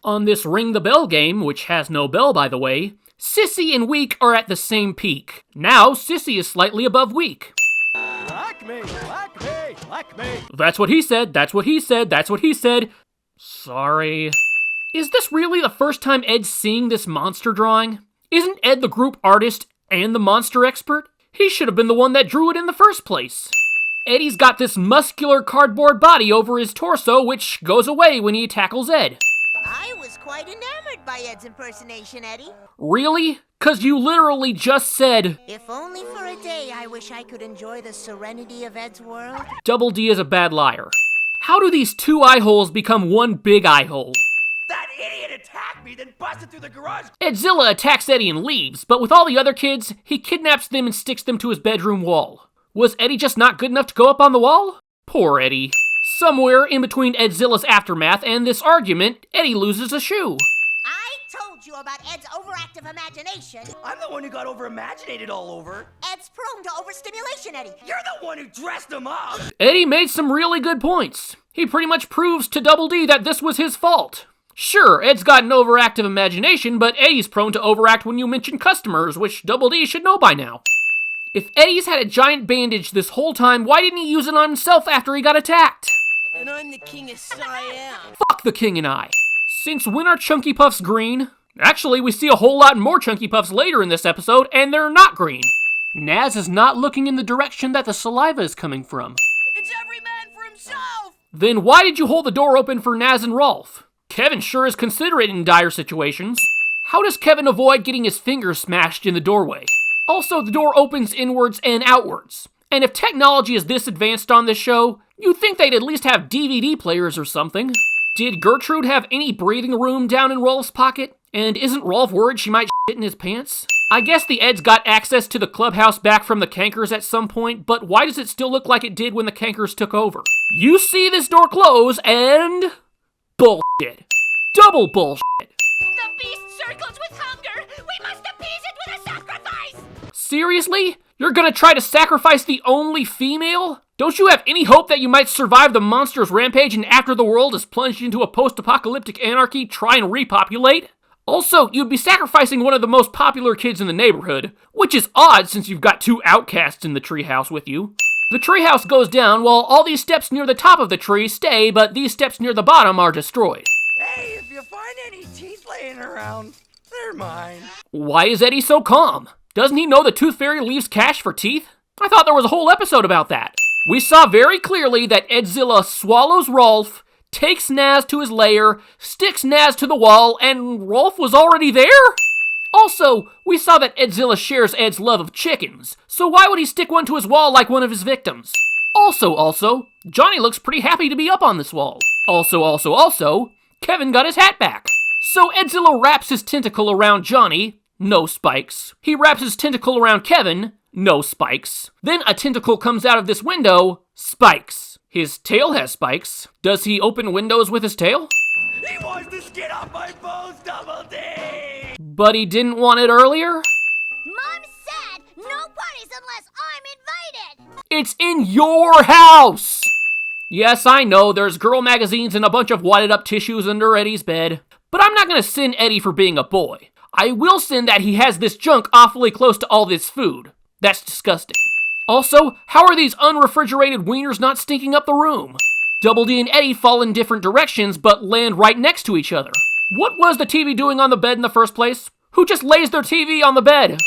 On this Ring the Bell game, which has no bell by the way, Sissy and Weak are at the same peak. Now, Sissy is slightly above Weak. Like me, like me, like me. That's what he said, that's what he said, that's what he said. Sorry. Is this really the first time Ed's seeing this monster drawing? Isn't Ed the group artist and the monster expert? He should have been the one that drew it in the first place. Eddy's got this muscular cardboard body over his torso, which goes away when he tackles Ed. I was quite enamored by Ed's impersonation, Eddy. Really? 'Cause you literally just said, If only for a day I wish I could enjoy the serenity of Ed's world. Double D is a bad liar. How do these two eye holes become one big eye hole? That idiot attacked me, then busted through the garage. Edzilla attacks Eddy and leaves, but with all the other kids, he kidnaps them and sticks them to his bedroom wall. Was Eddy just not good enough to go up on the wall? Poor Eddy. Somewhere in between Edzilla's aftermath and this argument, Eddy loses a shoe. I told you about Ed's overactive imagination. I'm the one who got over-imaginated all over. Ed's prone to overstimulation, Eddy. You're the one who dressed him up. Eddy made some really good points. He pretty much proves to Double D that this was his fault. Sure, Ed's got an overactive imagination, but Eddy's prone to overact when you mention customers, which Double D should know by now. If Eddy's had a giant bandage this whole time, why didn't he use it on himself after he got attacked? And I'm the king of Siam. Fuck the king and I. Since when are Chunky Puffs green? Actually, we see a whole lot more Chunky Puffs later in this episode, and they're not green. Naz is not looking in the direction that the saliva is coming from. It's every man for himself. Then why did you hold the door open for Naz and Rolf? Kevin sure is considerate in dire situations. How does Kevin avoid getting his fingers smashed in the doorway? Also, the door opens inwards and outwards. And if technology is this advanced on this show, you'd think they'd at least have DVD players or something. Did Gertrude have any breathing room down in Rolf's pocket? And isn't Rolf worried she might shit in his pants? I guess the Eds got access to the clubhouse back from the Cankers at some point, but why does it still look like it did when the Cankers took over? You see this door close and... bullshit. Double bullshit. The beast circles with hunger. We must appease it with a sacrifice. Seriously? You're gonna try to sacrifice the only female? Don't you have any hope that you might survive the monster's rampage and after the world is plunged into a post-apocalyptic anarchy, try and repopulate? Also, you'd be sacrificing one of the most popular kids in the neighborhood, which is odd since you've got two outcasts in the treehouse with you. The treehouse goes down while all these steps near the top of the tree stay, but these steps near the bottom are destroyed. Hey, if you find any teeth laying around, they're mine. Why is Eddy so calm? Doesn't he know the Tooth Fairy leaves cash for teeth? I thought there was a whole episode about that. We saw very clearly that Edzilla swallows Rolf, takes Naz to his lair, sticks Naz to the wall, and Rolf was already there? Also, we saw that Edzilla shares Ed's love of chickens, so why would he stick one to his wall like one of his victims? Also, Johnny looks pretty happy to be up on this wall. Also, Kevin got his hat back. So Edzilla wraps his tentacle around Johnny, no spikes. He wraps his tentacle around Kevin, no spikes. Then a tentacle comes out of this window, spikes. His tail has spikes. Does he open windows with his tail? He wants to skin off my bones, Double D! But he didn't want it earlier? Mom said no parties unless I'm invited. It's in your house! Yes, I know, there's girl magazines and a bunch of wadded up tissues under Eddy's bed. But I'm not gonna sin Eddy for being a boy. I will sin that he has this junk awfully close to all this food. That's disgusting. Also, how are these unrefrigerated wieners not stinking up the room? Double D and Eddy fall in different directions, but land right next to each other. What was the TV doing on the bed in the first place? Who just lays their TV on the bed?